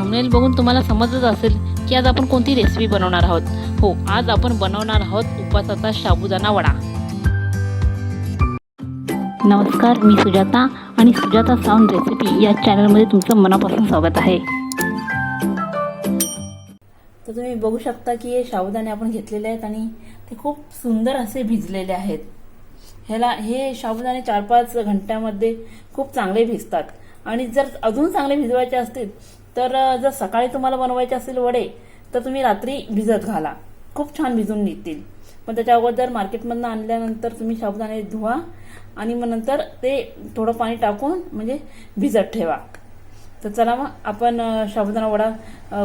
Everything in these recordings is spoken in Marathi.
थंबनेल बघून तुम्हाला समजत असेल की आज आपण कोणती रेसिपी बनवणार आहोत। हो, आज आपण बनवणार आहोत उपवासाचा साबुदाणा वडा। नमस्कार, मी सुजाता आणि सुजाता सावंत रेसिपी या चॅनलमध्ये तुमचं मनापासून स्वागत आहे। तर तुम्ही बघू शकता की हे साबुदाणे आपण घेतलेले आहेत आणि ते खूप सुंदर असे भिजलेले आहेत। हे साबुदाणे 4-5 घंट्यामध्ये खूप चांगले भिजतात आणि जर अजून चांगले भिजवायचे असतील तर जर सकाळी तुम्हाला बनवायचे असतील वडे तर तुम्ही रात्री भिजत घाला, खूप छान भिजून निघतील। पण त्याच्या अगोदर मार्केटमधून आणल्यानंतर तुम्ही साबुदाणे धुवा आणि मग नंतर ते थोडं पाणी टाकून म्हणजे भिजत ठेवा। तर चला मग आपण साबुदाणा वडा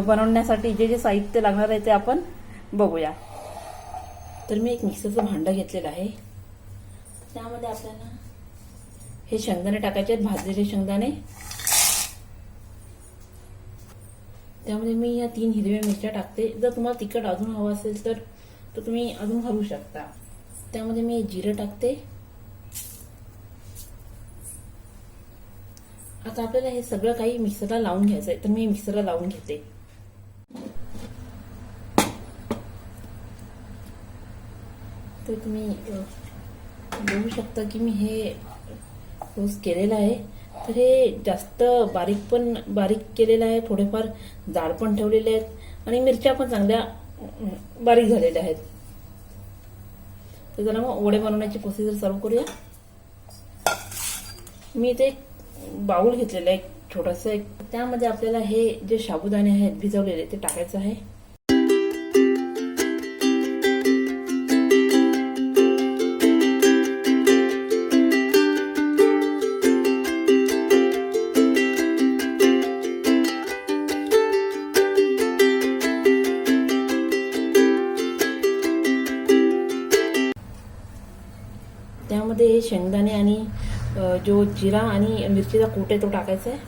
बनवण्यासाठी जे जे साहित्य लागणार आहे ते आपण बघूया। तर मी एक मिक्सरचं भांडं घेतलेलं आहे, त्यामध्ये आपल्याला हे शेंगदाणे टाकायचे आहेत, भाजलेले शेंगदाणे। त्यामध्ये मी या 3 हिरव्या मिरच्या टाकते। जर तुम्हाला तिखट अजून हवं असेल तर तुम्ही अजून घालू शकता। त्यामध्ये मी जिरं टाकते। आता आपल्याला हे सगळं काही मिक्सरला लावून घ्यायचं आहे, तर मी मिक्सरला लावून घेते। तर तुम्ही बघू शकता की मी हे रोज केलेलं आहे। तर हे जास्त बारीक केलेलं आहे, थोडेफार जाड पण ठेवलेले आहेत आणि मिरच्या पण चांगल्या बारीक झालेल्या आहेत। तर जरा मग वडे बनवण्याची प्रोसिजर चालू करूया। मी इथे एक बाउल घेतलेला आहे छोटासा एक, त्यामध्ये आपल्याला हे जे साबुदाणे आहेत भिजवलेले ते टाकायचं आहे। त्यामध्ये हे शेंगदाणे आणि जो जिरा आणि मिरचीचा कूट आहे तो टाकायचा आहे।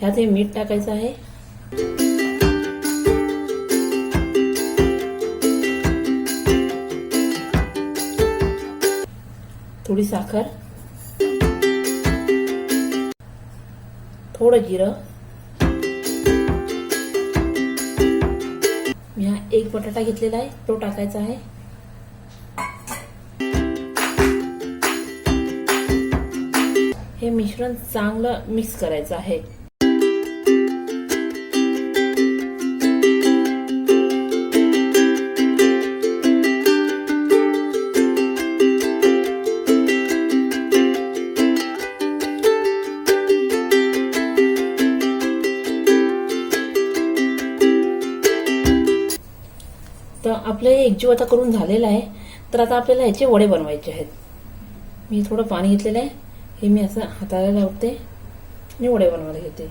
ह्यात हे मीठ टाकायचं आहे। थोडी साखर, थोडं जिरं। मी हा एक बटाटा घेतलेला आहे तो टाकायचा आहे। हे मिश्रण चांगलं मिक्स करायचं आहे। तर आपले एकजीव आता करून झालेला आहे। तर आता आपल्याला ह्याचे वडे बनवायचे आहेत। मी थोडं पाणी घेतलेलं आहे, हे मी असं हाताला लावते आणि वडे बनवायला घेते।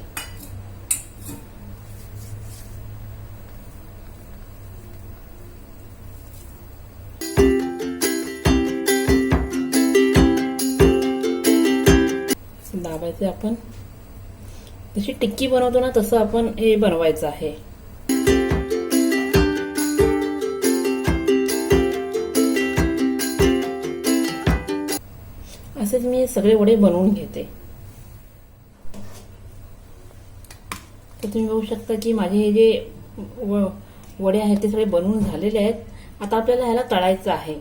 दाबायचे आपण, जशी टिक्की बनवतो ना तसं आपण हे बनवायचं आहे। असेच मी सगळे वडे बनवून घेते। तर तुम्ही बघू शकता की माझे हे जे वडे आहेत ते सगळे बनवून झालेले आहेत। आता आपल्याला ह्याला तळायचं आहे।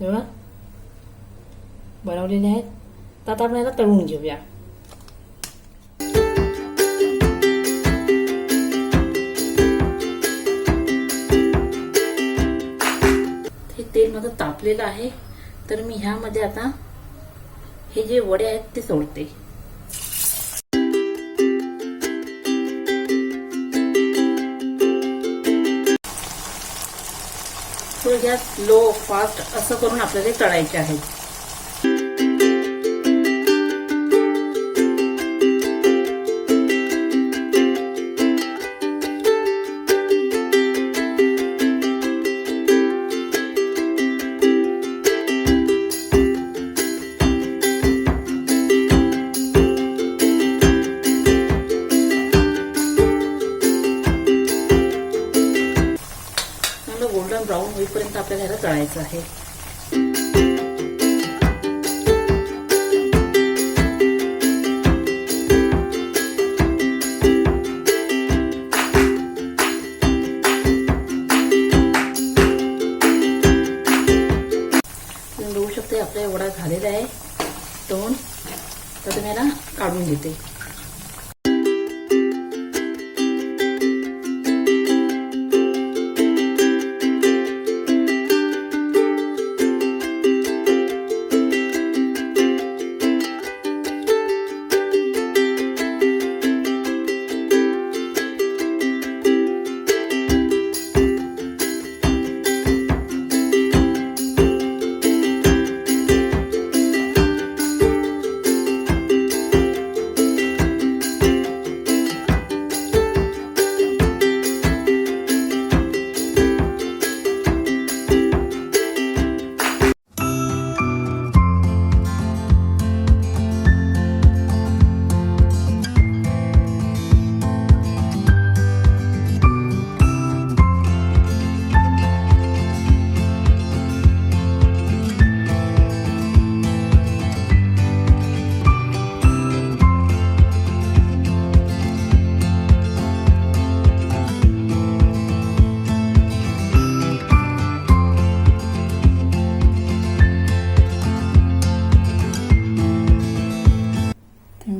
बघा, बनवलेले आहेत, तर आता आपण ह्याला तळून घेऊया। हे तेल माझं तापलेलं आहे, तर मी ह्यामध्ये आता हे जे वडे आहेत ते सोडते। थोडं गॅस लो फास्ट असं करून आपल्याला तळायचे आहेत। गोल्डन ब्राउन होईपर्यंत आपल्याला ह्याला तळायचं आहे। आपला वडा झालेला आहे तळून, तर मी याला काढून घेते.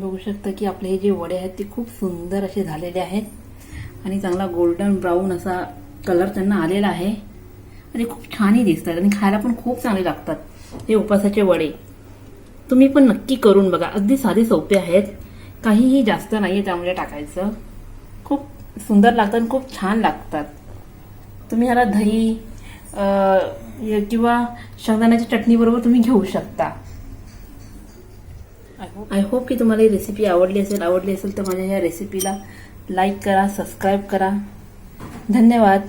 बघू शकता की आपले हे जे वडे आहेत ते खूप सुंदर असे झालेले आहेत आणि चांगला गोल्डन ब्राऊन असा कलर त्यांना आलेला आहे आणि खूप छानही दिसतात आणि खायला पण खूप चांगले लागतात. हे उपवासाचे वडे तुम्ही पण नक्की करून बघा. अगदी साधे सोपे आहेत, काहीही जास्त नाहीये त्यामध्ये टाकायचं. खूप सुंदर लागतात आणि खूप छान लागतात. तुम्ही ह्याला दही किंवा शेंगदाण्याच्या चटणी बरोबर तुम्ही घेऊ शकता. आय होप की तुम्हाला ही रेसिपी आवडली असेल तर माझ्या ह्या रेसिपीला लाईक करा, सबस्क्राईब करा. धन्यवाद.